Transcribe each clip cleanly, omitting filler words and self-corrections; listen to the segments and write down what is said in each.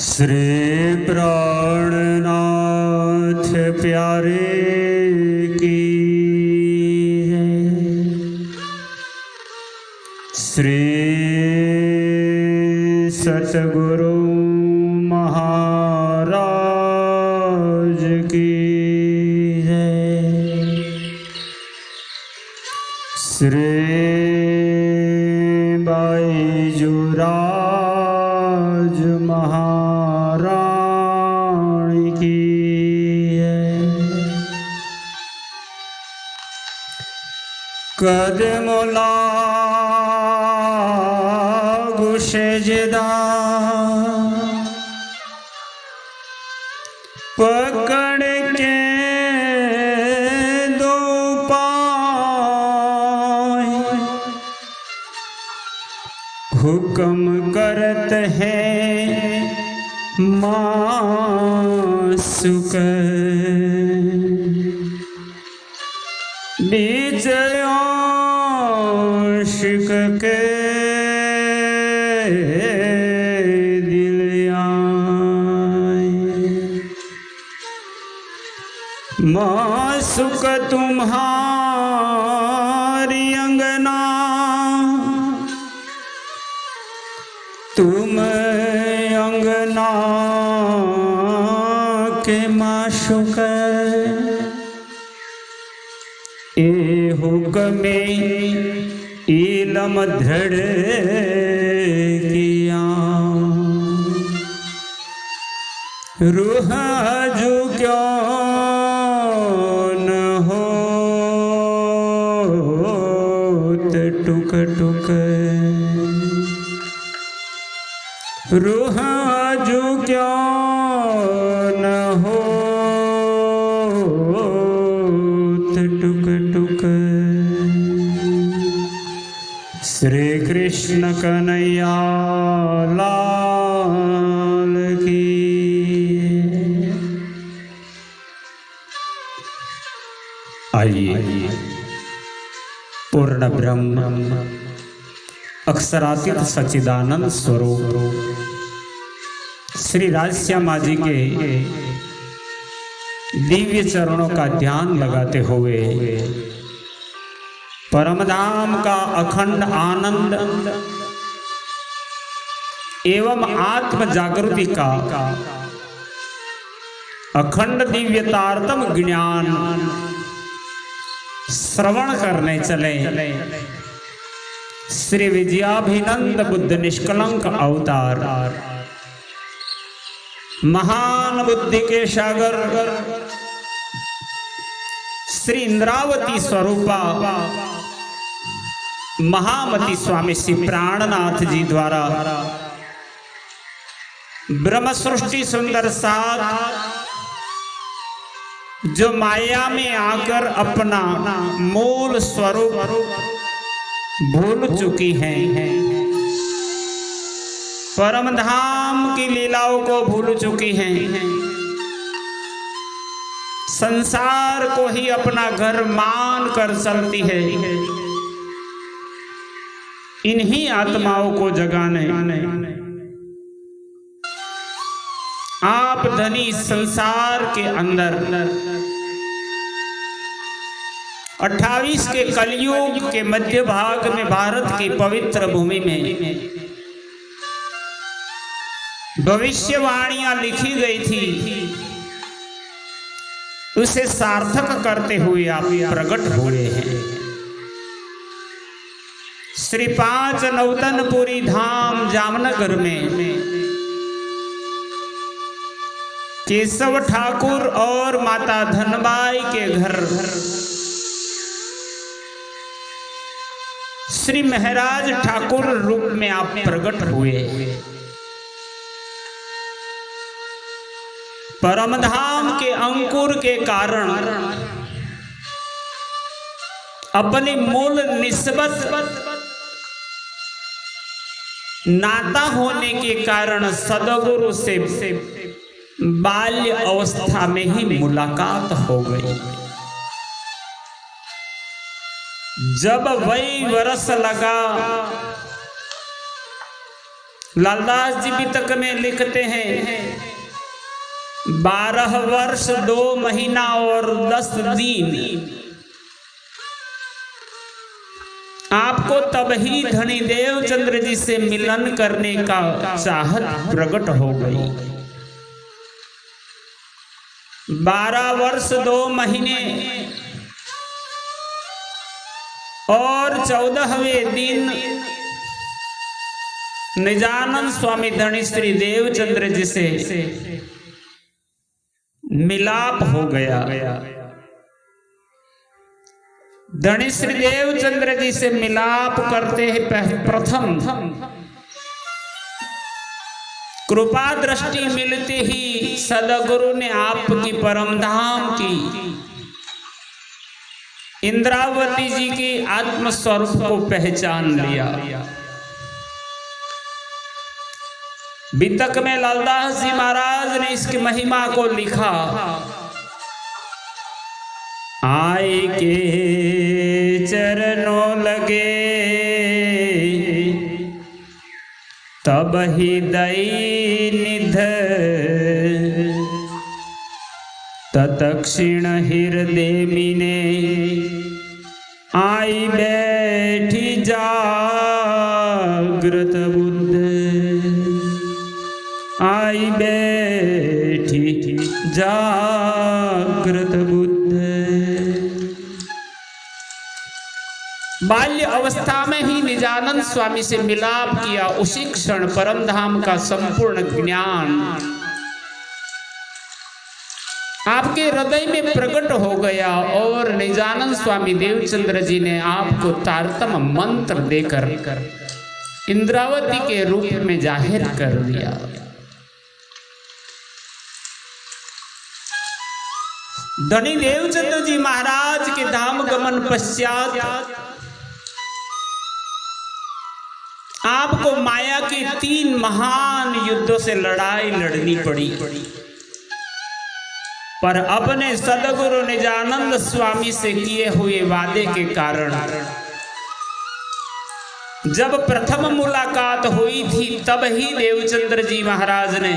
श्री प्राणनाथ प्यारे की है। श्री सतगुरु महाराज की है। श्री बाईजूराज महारानी की है। कदमोला गुशेजदा पकड़ के दो पाँव हुक्म करत है मासुक बीच आशिक के दिल आए। मासुक तुम्हारी अंगना तुम अंगना के माशुक ए हुक्मे इलम दृढ़ किया। रूह जो क्यों न हो टुक टुक रूह जो क्यों न हो टुक टुक। श्री कृष्ण कन्हैया लाल की। आइए पूर्ण ब्रह्म अक्षरातीत सच्चिदानंद स्वरूप श्री राजश्यामा जी के दिव्य चरणों का ध्यान लगाते हुए परमधाम का अखंड आनंद एवं आत्म जागृति का अखंड दिव्यतार्थम ज्ञान श्रवण करने चले। श्री विजयाभिनंद बुद्ध निष्कलंक अवतार महान बुद्धि के सागर श्री इंद्रावती स्वरूपा महामती स्वामी श्री प्राणनाथ जी द्वारा ब्रह्म सृष्टि सुंदर साथ जो माया में आकर अपना मूल स्वरूप भूल चुकी हैं, परमधाम की लीलाओं को भूल चुकी हैं, संसार को ही अपना घर मान कर चलती है। इन्हीं आत्माओं को जगाने आप धनी संसार के अंदर 28 के कलयुग के मध्य भाग में भारत की पवित्र भूमि में भविष्यवाणियां लिखी गई थी, उसे सार्थक करते हुए आप प्रकट हुए हैं। श्री 5 नौतनपुरी धाम जामनगर में केशव ठाकुर और माता धनबाई के घर श्री महाराज ठाकुर रूप में आप प्रकट हुए। परमधाम के अंकुर के कारण अपनी मूल निस्बत नाता होने के कारण सदगुरु से बाल्य अवस्था में ही मुलाकात हो गई। जब वही वर्ष लगा, लालदास जी वितक में लिखते हैं 12 वर्ष 2 महीना और 10 दिन आपको तब ही धनी देवचंद्र जी से मिलन करने का चाहत प्रकट हो गई। 12 वर्ष 2 महीने और 14वें दिन निजानंद स्वामी धनी श्री देवचंद्र जी से मिलाप हो गया। धनी श्री देवचंद्र जी से मिलाप करते ही प्रथम कृपा दृष्टि मिलते ही सदगुरु ने आपकी परमधाम की इंद्रावती जी के आत्मस्वरूप को पहचान लिया। वितक में लालदास जी महाराज ने इसकी महिमा को लिखा, आए के चरणों लगे तब ही दई निध, तत्क्षण हृदय मिने आई बैठी जागृत बुद्ध, आई बैठी जागृत बुद्ध। बाल्य अवस्था में ही निजानंद स्वामी से मिलाप किया, उसी क्षण परमधाम का संपूर्ण ज्ञान आपके हृदय में प्रकट हो गया और निजानंद स्वामी देवचंद्र जी ने आपको तारतम मंत्र देकर इंद्रावती के रूप में जाहिर कर दिया। धनी देवचंद्र जी महाराज के धाम गमन पश्चात आपको माया के 3 महान युद्धों से लड़ाई लड़नी पड़ी, पर अपने सदगुरु निजानंद स्वामी से किए हुए वादे के कारण जब प्रथम मुलाकात हुई थी तब ही देवचंद्र जी महाराज ने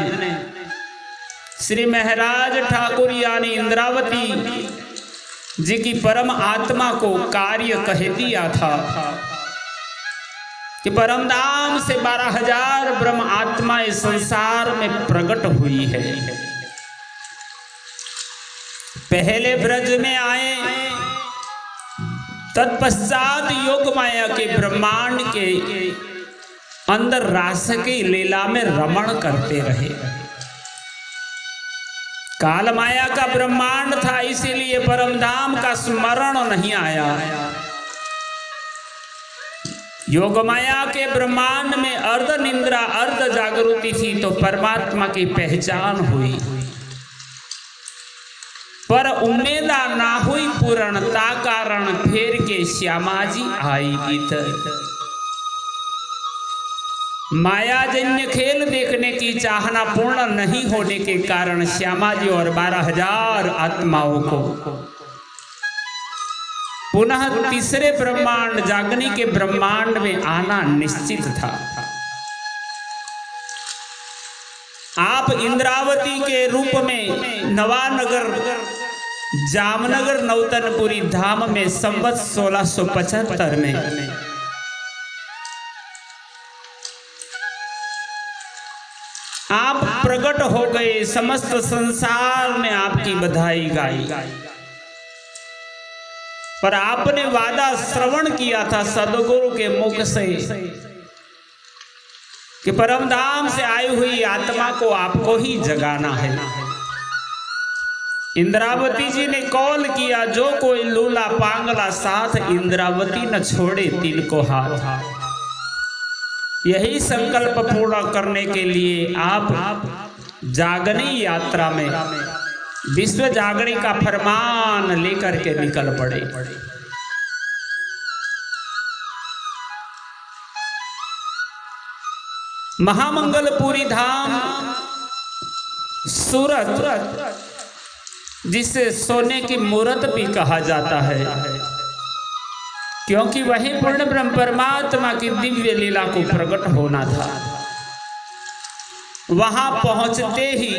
श्री महाराज ठाकुर यानी इंद्रावती जी की परम आत्मा को कार्य कह दिया था कि परमधाम से 12,000 ब्रह्म आत्माएं संसार में प्रकट हुई है। पहले ब्रज में आए, तत्पश्चात योग माया के ब्रह्मांड के अंदर रास की लीला में रमण करते रहे। काल माया का ब्रह्मांड था, इसीलिए परमधाम का स्मरण नहीं आया। योग माया के ब्रह्मांड में अर्ध निंद्रा अर्ध जागृति थी तो परमात्मा की पहचान हुई, पर उम्मीदा ना हुई पूर्णता कारण फिर के श्यामा जी आई भीतर। मायाजन्य खेल देखने की चाहना पूर्ण नहीं होने के कारण श्यामा जी और 12,000 आत्माओं को पुनः तीसरे ब्रह्मांड जागनी के ब्रह्मांड में आना निश्चित था। आप इंद्रावती के रूप में नवानगर जामनगर नौतनपुरी धाम में संवत 1675 में आप प्रकट हो गए। समस्त संसार ने आपकी बधाई गाई, पर आपने वादा श्रवण किया था सदगुरु के मुख से कि परमधाम से आई हुई आत्मा को आपको ही जगाना है। इंद्रावती जी ने कॉल किया, जो कोई लूला पांगला साथ इंद्रावती न छोड़े तिनको हाथ। यही संकल्प पूरा करने के लिए आप जागनी यात्रा में विश्व जागरण का फरमान लेकर के निकल पड़े। महामंगलपुरी धाम सूरत, जिसे सोने की मूरत भी कहा जाता है, क्योंकि वही पूर्ण ब्रह्म परमात्मा की दिव्य लीला को प्रकट होना था। वहां पहुंचते ही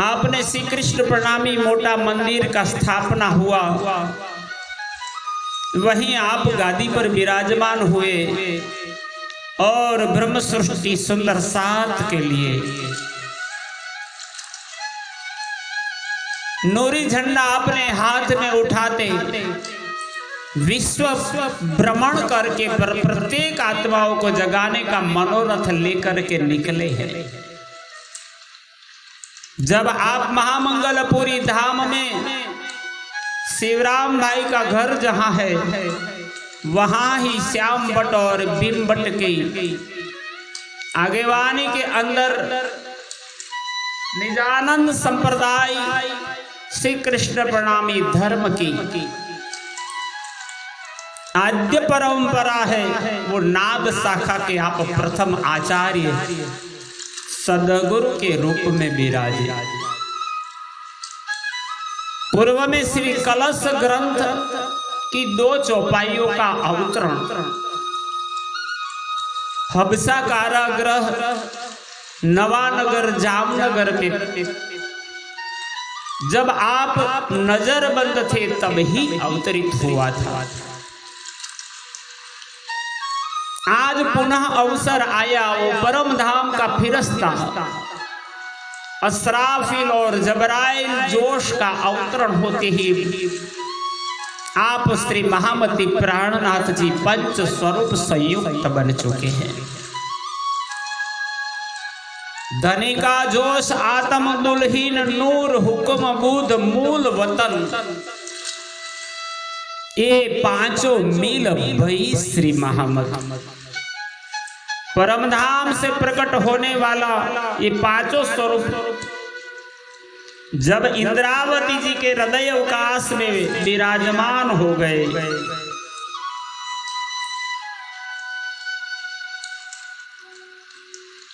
आपने श्री कृष्ण प्रणामी मोटा मंदिर का स्थापना हुआ। वहीं आप गादी पर विराजमान हुए और ब्रह्म सृष्टि सुंदर साथ के लिए नूरी झंडा अपने हाथ में उठाते विश्व भ्रमण करके प्रत्येक आत्माओं को जगाने का मनोरथ लेकर के निकले हैं। जब आप महामंगलपुरी धाम में शिवराम भाई का घर जहां है, वहां ही श्याम बट और भीम बट की आगेवानी के अंदर निजानंद संप्रदाय श्री कृष्ण प्रणामी धर्म की आद्य परंपरा है। वो नाद शाखा के आप प्रथम आचार्य सदगुरु के रूप में विराजे। पूर्व में श्री कलश ग्रंथ की 2 चौपाइयों का अवतरण, हबसा कारागृह नवानगर जामनगर में जब आप नजरबंद थे तब ही अवतरित हुआ था। आज पुनः अवसर आया वो परम धाम का फिरस्ता असराफिल और जबराइल जोश का अवतरण होते ही आप श्री महामती प्राणनाथ जी पंच स्वरूप संयुक्त बन चुके हैं। धनी का जोश आत्म दुल्हीन नूर हुक्म बुध मूल वतन, ये 5 मील भई श्री महामती परमधाम से प्रकट होने वाला ये 5 स्वरूप जब इंद्रावती जी के हृदय अवकाश में विराजमान हो गए,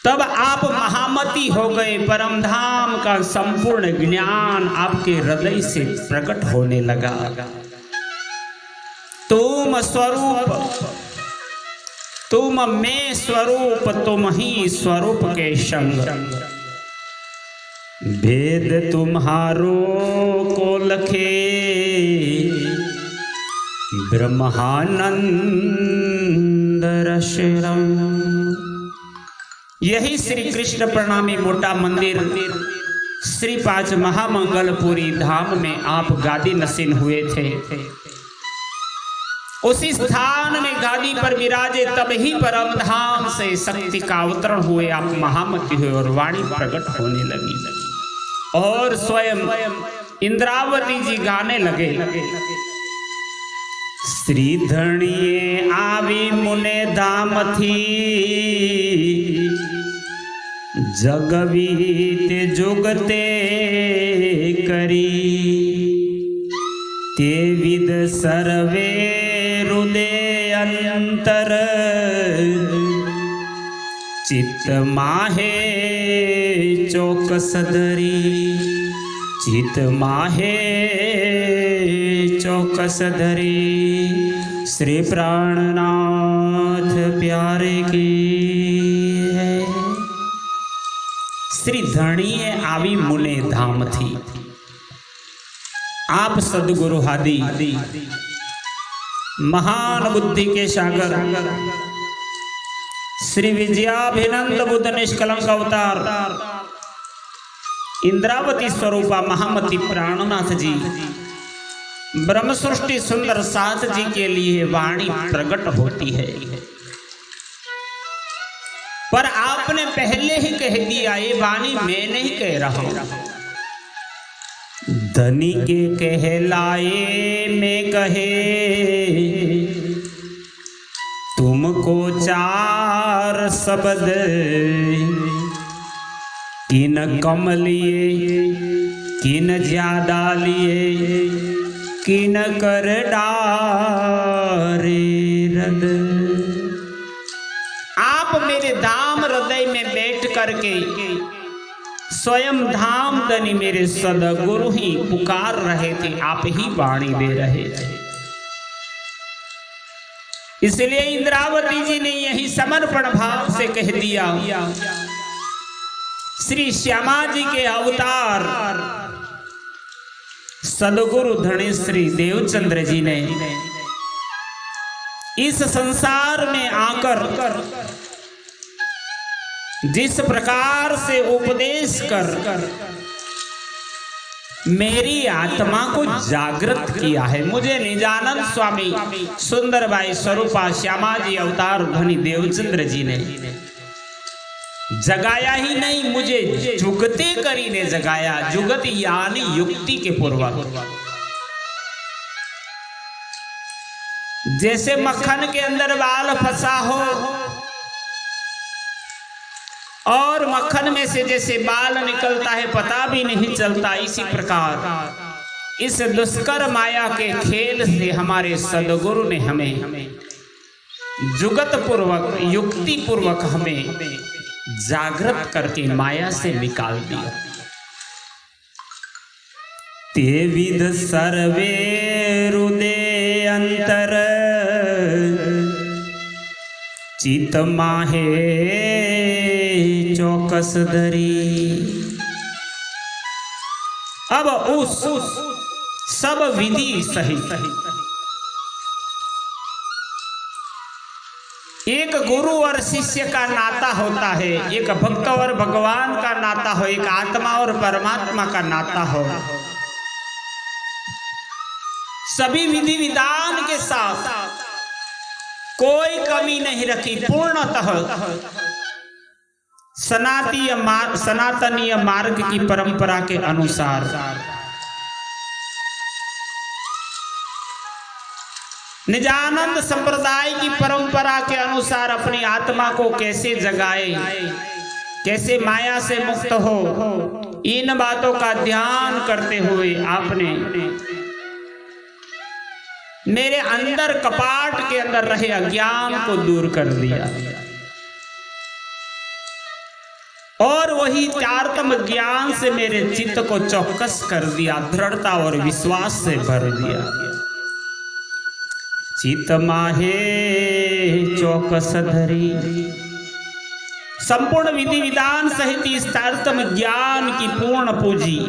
तब आप महामती हो गए। परमधाम का संपूर्ण ज्ञान आपके हृदय से प्रकट होने लगा। तुम स्वरूप, तुम में स्वरूप, तुम ही स्वरूप के संग, भेद तुम्हारो को लखे ब्रह्मानंद रशरम। यही श्री कृष्ण प्रणामी मोटा मंदिर श्री 5 महामंगलपुरी धाम में आप गादी नसीन हुए थे। उसी स्थान में गादी पर विराजे, तब ही परम धाम से शक्ति का अवतरण हुए, आप महामती हुए और वाणी प्रकट होने लगी और स्वयं इंद्रावती जी गाने लगे। श्री धनिये आवी मुने धाम थी, जगवीत जुगते करी, ते विद सर्वे हृदय अंतर, चित्त माहे चौकस धरी, चित माहे चौकस धरी। श्री प्राणनाथ प्यारे की है। श्री धनिये आवी मुने धाम थी। आप सदगुरु आदि महान बुद्धि के सागर श्री विजयाभिनंद बुद्ध निष्कलंक अवतार इंद्रावती स्वरूपा महामती प्राणनाथ जी ब्रह्म सृष्टि सुंदर साथ जी के लिए वाणी प्रकट होती है। पर आपने पहले ही कह दिया, ये वाणी मैं नहीं कह रहा हूं। धनी के कहलाए में कहे, तुमको 4 शब्द किन कम लिए, किन ज्यादा लिए, किन कर डारे रद। आप मेरे धाम हृदय में बैठ करके स्वयं धाम धनी मेरे सदगुरु ही पुकार रहे थे, आप ही वाणी दे रहे थे। इसलिए इंद्रावती जी ने यही समर्पण भाव से कह दिया, श्री श्यामा जी के अवतार सदगुरु धनी श्री देवचंद्र जी ने इस संसार में आकर जिस प्रकार से उपदेश कर मेरी आत्मा को जागृत किया है, मुझे निजानंद स्वामी सुंदरबाई स्वरूपा श्यामा जी अवतार धनी देवचंद्र जी ने जगाया ही नहीं, मुझे जुगते करी ने जगाया। जुगत यानी युक्ति के पूर्वक। जैसे मक्खन के अंदर बाल फंसा हो और मक्खन में से जैसे बाल निकलता है पता भी नहीं चलता, इसी प्रकार इस दुष्कर माया के खेल से हमारे सदगुरु ने हमें जुगत पूर्वक युक्ति पूर्वक हमें जागृत करके माया से निकाल दिया। ते विद सर्वे हृदय अंतर चित माहे चौकस धरी। अब उस सब विधि सहित एक गुरु और शिष्य का नाता होता है, एक भक्त और भगवान का नाता हो, एक आत्मा और परमात्मा का नाता हो। सभी विधि विधान के साथ कोई कमी नहीं रखी, पूर्णतः सनातनीय मार्ग की परंपरा के अनुसार। निजानंद संप्रदाय की परंपरा के अनुसार अपनी आत्मा को कैसे जगाए, कैसे माया से मुक्त हो, इन बातों का ध्यान करते हुए आपने मेरे अंदर कपाट के अंदर रहे अज्ञान को दूर कर दिया और वही चारतम ज्ञान से मेरे चित्त को चौकस कर दिया, दृढ़ता और विश्वास से भर दिया। चित माहे चौकस धरी। संपूर्ण विधि विधान सहित इस चारतम ज्ञान की पूर्ण पूंजी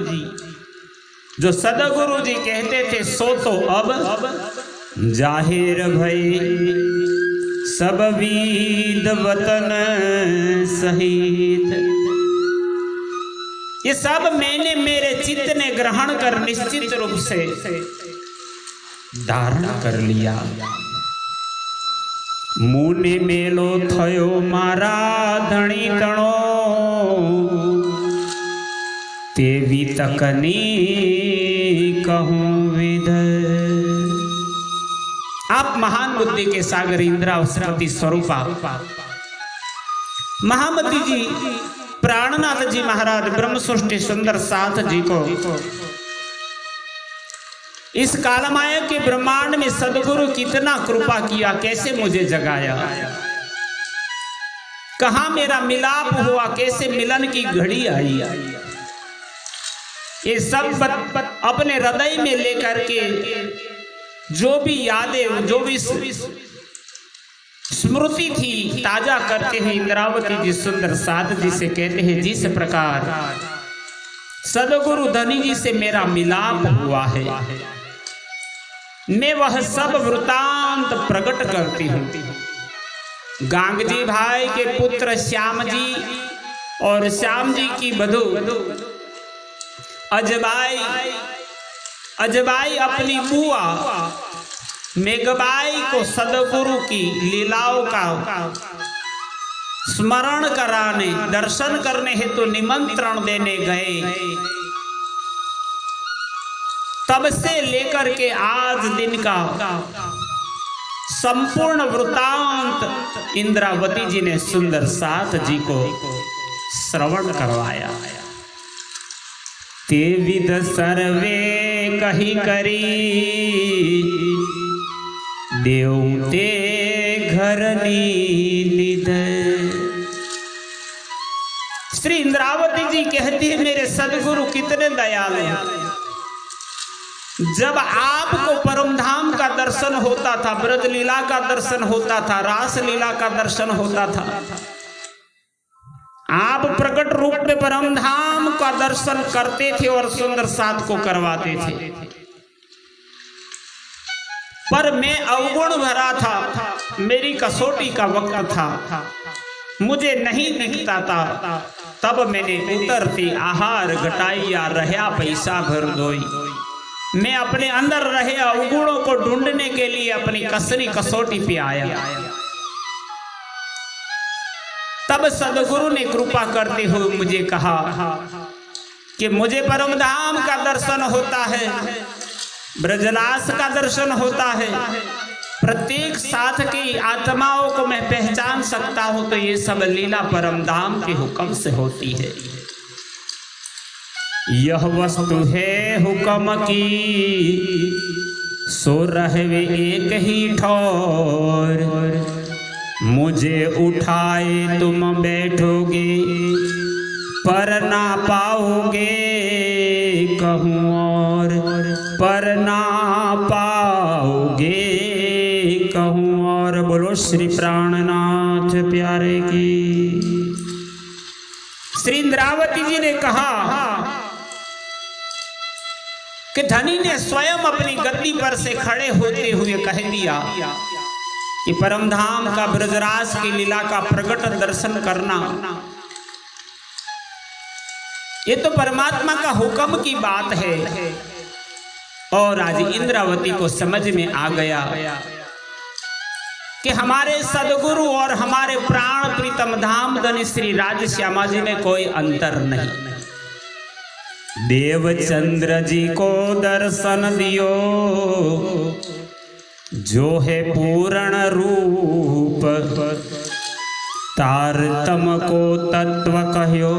जो सदगुरु जी कहते थे, सो तो अब जाहिर भई सब विद वतन सहित। ये सब मैंने मेरे चित्त ने ग्रहण कर निश्चित रूप से धारण कर लिया। मुने मेलो थयो मारा धणी तणो तेवी तकनी कहूं विध। आप महान बुद्धि के सागर इंद्रावती स्वरूपा महामती जी प्राणनाथ जी महाराज ब्रह्म सृष्टि सुंदर साथ जी को इस कालमाया के ब्रह्मांड में सदगुरु कितना कृपा किया, कैसे मुझे जगाया, कहां मेरा मिलाप हुआ, कैसे मिलन की घड़ी आई। ये सब अपने हृदय में लेकर के जो भी यादें, जो भी स्मृति थी ताजा करते हैं। इंद्रावती जी सुंदर साध जी से कहते हैं, जिस प्रकार सदगुरु धनी जी से मेरा मिलाप हुआ है, मैं वह सब वृतांत प्रकट करती हूँ। गांगजी भाई के पुत्र श्याम जी और श्याम जी की बधू अजबाई अपनी बुआ मेघबाई को सदगुरु की लीलाओं का स्मरण कराने, दर्शन करने हेतु निमंत्रण देने गए। तब से लेकर के आज दिन का संपूर्ण वृतांत इंद्रावती जी ने सुंदर साथ जी को श्रवण करवाया। ते विद सर्वे कही करी देव ते घर निध। श्री इंद्रावती जी कहती है, मेरे सदगुरु कितने दयालु हैं। जब आपको परमधाम का दर्शन होता था, ब्रज लीला का दर्शन होता था, रास लीला का दर्शन होता था, आप प्रकट रूप में परमधाम का दर्शन करते थे और सुंदर साथ को करवाते थे। पर मैं अवगुण भरा था, मेरी कसौटी का वक्त था, मुझे नहीं दिखता था। तब मैंने उतरती आहार घटाइया रहया पैसा भर दोई। मैं अपने अंदर रहे अवगुणों को ढूंढने के लिए अपनी कसरी कसौटी पे आया। तब सदगुरु ने कृपा करते हुए मुझे कहा कि मुझे परमधाम का दर्शन होता है, ब्रजलास का दर्शन होता है, प्रत्येक साथ की आत्माओं को मैं पहचान सकता हूं, तो ये सब लीला परमधाम के हुक्म से होती है। यह वस्तु है हुक्म की, सो रहवे एक ही ठौर। मुझे उठाए तुम बैठोगे, पर ना पाओगे कहूँ और, पर ना पाओगे कहूँ और। बोलो श्री प्राणनाथ प्यारे की। श्री इंद्रावती जी ने कहा कि धनी ने स्वयं अपनी गद्दी पर से खड़े होते हुए कह दिया कि परमधाम का ब्रजराज की लीला का प्रकट दर्शन करना, ये तो परमात्मा का हुक्म की बात है। और आज इंद्रावती को समझ में आ गया कि हमारे सदगुरु और हमारे प्राण प्रीतम धाम धनी श्री राजश्यामा जी में कोई अंतर नहीं। देवचंद्र जी को दर्शन दियो, जो है पूर्ण रूप। तारतम को तत्व कहो,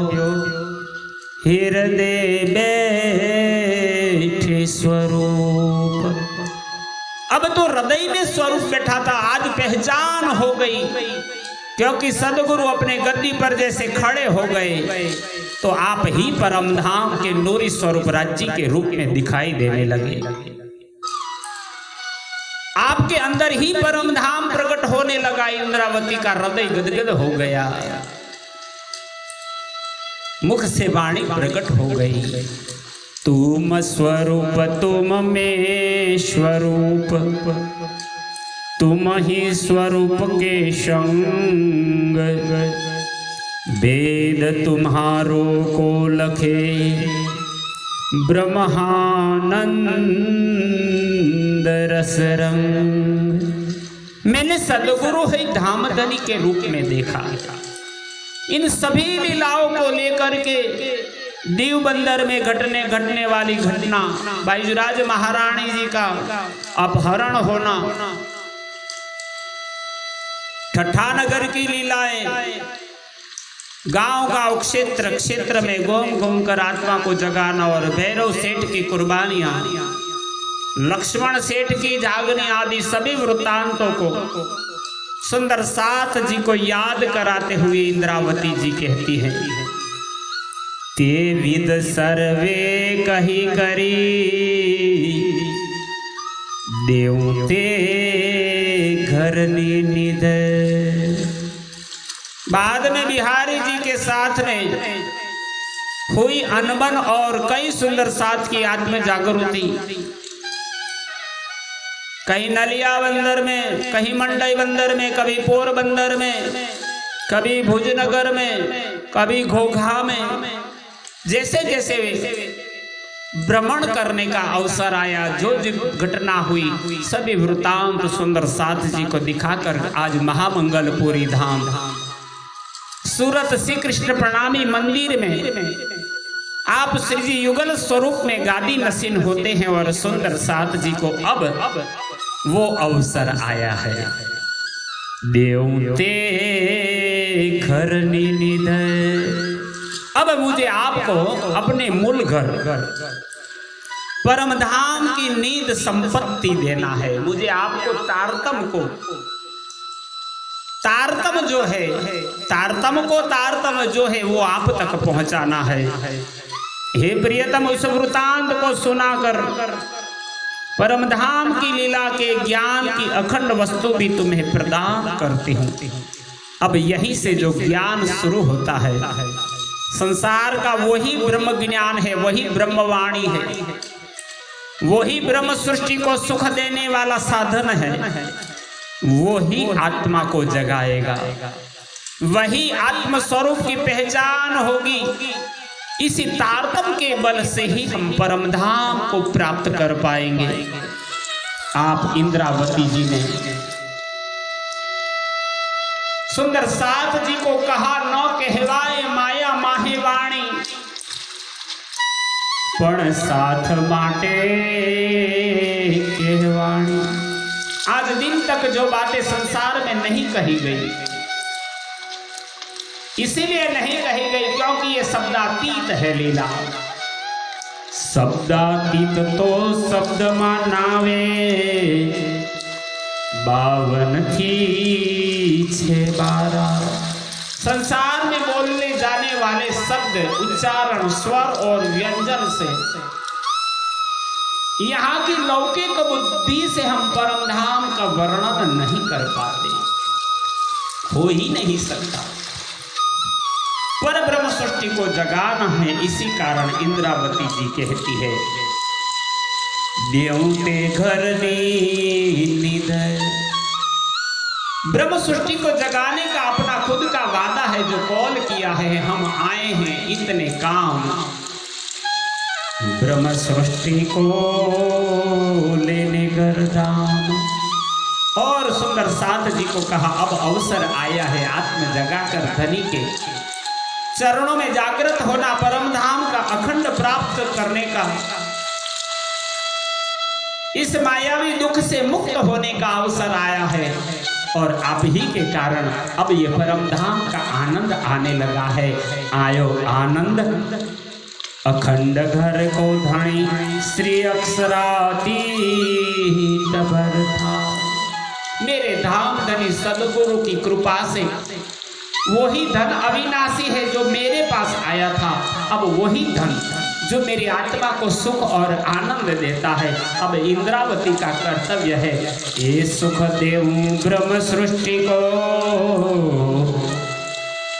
हृदय बैठे स्वरूप। अब तो हृदय में स्वरूप बैठा था, आज पहचान हो गई, क्योंकि सदगुरु अपने गद्दी पर जैसे खड़े हो गए तो आप ही परमधाम के नूरी स्वरूप राज्य के रूप में दिखाई देने लगे। आपके अंदर ही परमधाम प्रकट होने लगा। इंद्रावती का हृदय गदगद हो गया, मुख से वाणी प्रकट हो गई। तुम स्वरूप तुम में स्वरूप, तुम ही स्वरूप के संग। वेद तुम्हारो को लखे, ब्रह्मानंद रस रंग। मैंने सदगुरु ही धामधनी के रूप में देखा। इन सभी लीलाओं को लेकर के दीव बंदर में घटने वाली घटना, बाईजुराज महारानी जी का अपहरण होना, ठट्ठा नगर की लीलाएं, गांव गांव क्षेत्र में घूम घूम कर आत्मा को जगाना, और भैरव सेठ की कुर्बानियां, लक्ष्मण सेठ की जागने आदि सभी वृत्तांतों को सुंदर साथ जी को याद कराते हुए इंद्रावती जी कहती हैं, ते विद सर्वे कही करी, देवते घर निध। बाद में बिहारी जी के साथ में हुई अनबन और कई सुंदर साथ की आत्म जागृति, कहीं नलिया बंदर में, कहीं मंडई बंदर में, कभी पोरबंदर में, कभी भुजनगर में, कभी घोघा में, जैसे जैसे भ्रमण करने का अवसर आया, जो घटना हुई सभी वृत्तांत सुंदर साथ जी को दिखाकर आज महामंगलपुरी धाम सूरत श्री कृष्ण प्रणामी मंदिर में आप श्री जी युगल स्वरूप में गादी नसीन होते हैं, और सुंदर साथ जी को अब वो अवसर आया है। देवते घर निध, अब मुझे आपको अपने मूल घर परमधाम की नींद संपत्ति देना है। मुझे आपको तारतम जो है, तारतम जो है वो आप तक पहुंचाना है। हे प्रियतम, उस वृतांत को सुनाकर परम धाम की लीला के ज्ञान की अखंड वस्तु भी तुम्हें प्रदान करती हूँ। अब यही से जो ज्ञान शुरू होता है, संसार का वही ब्रह्म ज्ञान है, वही ब्रह्मवाणी है, वही ब्रह्म सृष्टि को सुख देने वाला साधन है, वही आत्मा को जगाएगा, वही आत्म स्वरूप की पहचान होगी। इसी तारतम्य के बल से ही हम परम धाम को प्राप्त कर पाएंगे। आप इंद्रावती जी ने सुंदर साथ जी को कहा, नौ कहवाए माया माहे वाणी, पण साथ माटे कहवाणी। आज दिन तक जो बातें संसार में नहीं कही गई, इसीलिए नहीं कही गई क्योंकि ये शब्दातीत है लीला। शब्दातीत तो शब्द मानावे, 52 थी 612। संसार में बोलने जाने वाले शब्द, उच्चारण, स्वर और व्यंजन से, यहाँ की लौकिक बुद्धि से हम परम धाम का वर्णन नहीं कर पाते, हो ही नहीं सकता। पर ब्रह्म सृष्टि को जगाना है, इसी कारण इंद्रावती जी कहती है, देवते घर निधर। ब्रह्म सृष्टि को जगाने का अपना खुद का वादा है, जो कॉल किया है, हम आए हैं इतने काम ब्रह्म सृष्टि को लेने गर्दान। और सुंदर साथ जी को कहा, अब अवसर आया है आत्म जगाकर धनी के चरणों में जागृत होना, परम धाम का अखंड प्राप्त करने का, इस मायावी दुख से मुक्त होने का अवसर आया है। और आप ही के कारण अब ये परम धाम का आनंद आने लगा है। आयो आनंद अखंड घर को धनी, श्री अक्षरातीत था। मेरे धाम धनी सदगुरु की कृपा से वही धन अविनाशी है जो मेरे पास आया था, अब वही धन जो मेरी आत्मा को सुख और आनंद देता है। अब इंद्रावती का कर्तव्य है, ये सुख देऊं ब्रह्म सृष्टि को,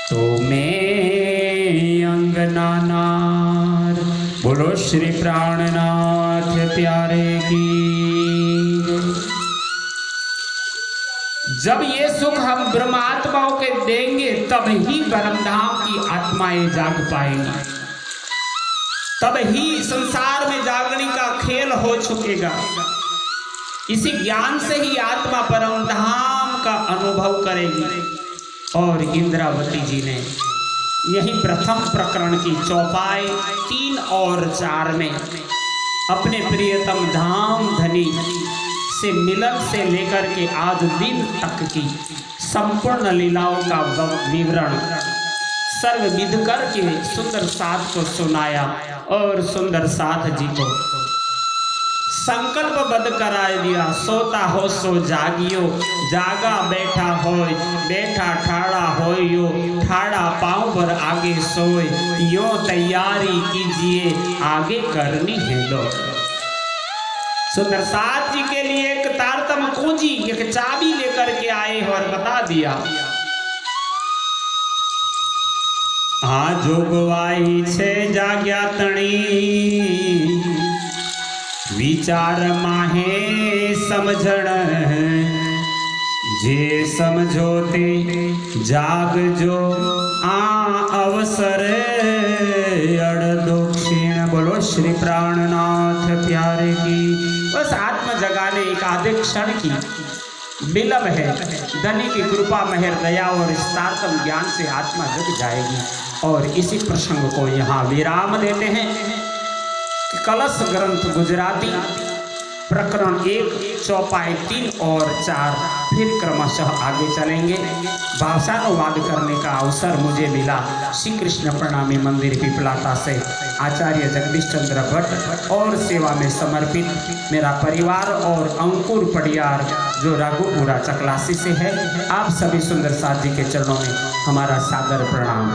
तो मैं अंगना नार। बोलो श्री प्राणनाथ प्यारे की। जब ये सुख हम ब्रह्मात्माओं के देंगे, तब ही ब्रह्मधाम की आत्माएं जाग पाएंगी, तब ही संसार में जागने का खेल हो चुकेगा। इसी ज्ञान से ही आत्मा परमधाम का अनुभव करेगी। और इंद्रावती जी ने यही प्रथम प्रकरण की चौपाई 3 और 4 में अपने प्रियतम धाम धनी से मिलन से लेकर के आज दिन तक की संपूर्ण लीलाओं का विवरण सर्वविध करके सुंदर साथ को सुनाया। और सुंदर साथ जी को संकल्पबद्ध करा दिया, सोता हो सो जागियो, जागा बैठा होय, बैठा ठाड़ा होयो, ठाड़ा पांव पर आगे सोए, यो तैयारी कीजिए आगे करनी है दो। सुंदर साथ जी के लिए एक तारतम कुंजी, एक चाबी लेकर के आए और बता दिया, आ जोगवाई छे जाग्या तणी, विचार माहे समझण, जे समझो ते जागजो, आ अवसर अड़दो क्षीण। बोलो श्री प्राणनाथ प्यारे की। बस आत्म जगाने एक आधे क्षण की विलंब है, धनी की कृपा मेहर दया और सार्थम ज्ञान से आत्मा जग जाएगी। और इसी प्रसंग को यहाँ विराम देते हैं। कलश ग्रंथ गुजराती प्रकरण 1 चौपाई 3 और 4 फिर क्रमशः आगे चलेंगे। भाषानुवाद करने का अवसर मुझे मिला श्री कृष्ण प्रणामी मंदिर पिपलाता से आचार्य जगदीश चंद्र भट्ट और सेवा में समर्पित मेरा परिवार और अंकुर पडियार जो राघोपुरा चकलासी से है। आप सभी सुंदर साथ जी के चरणों में हमारा सादर प्रणाम।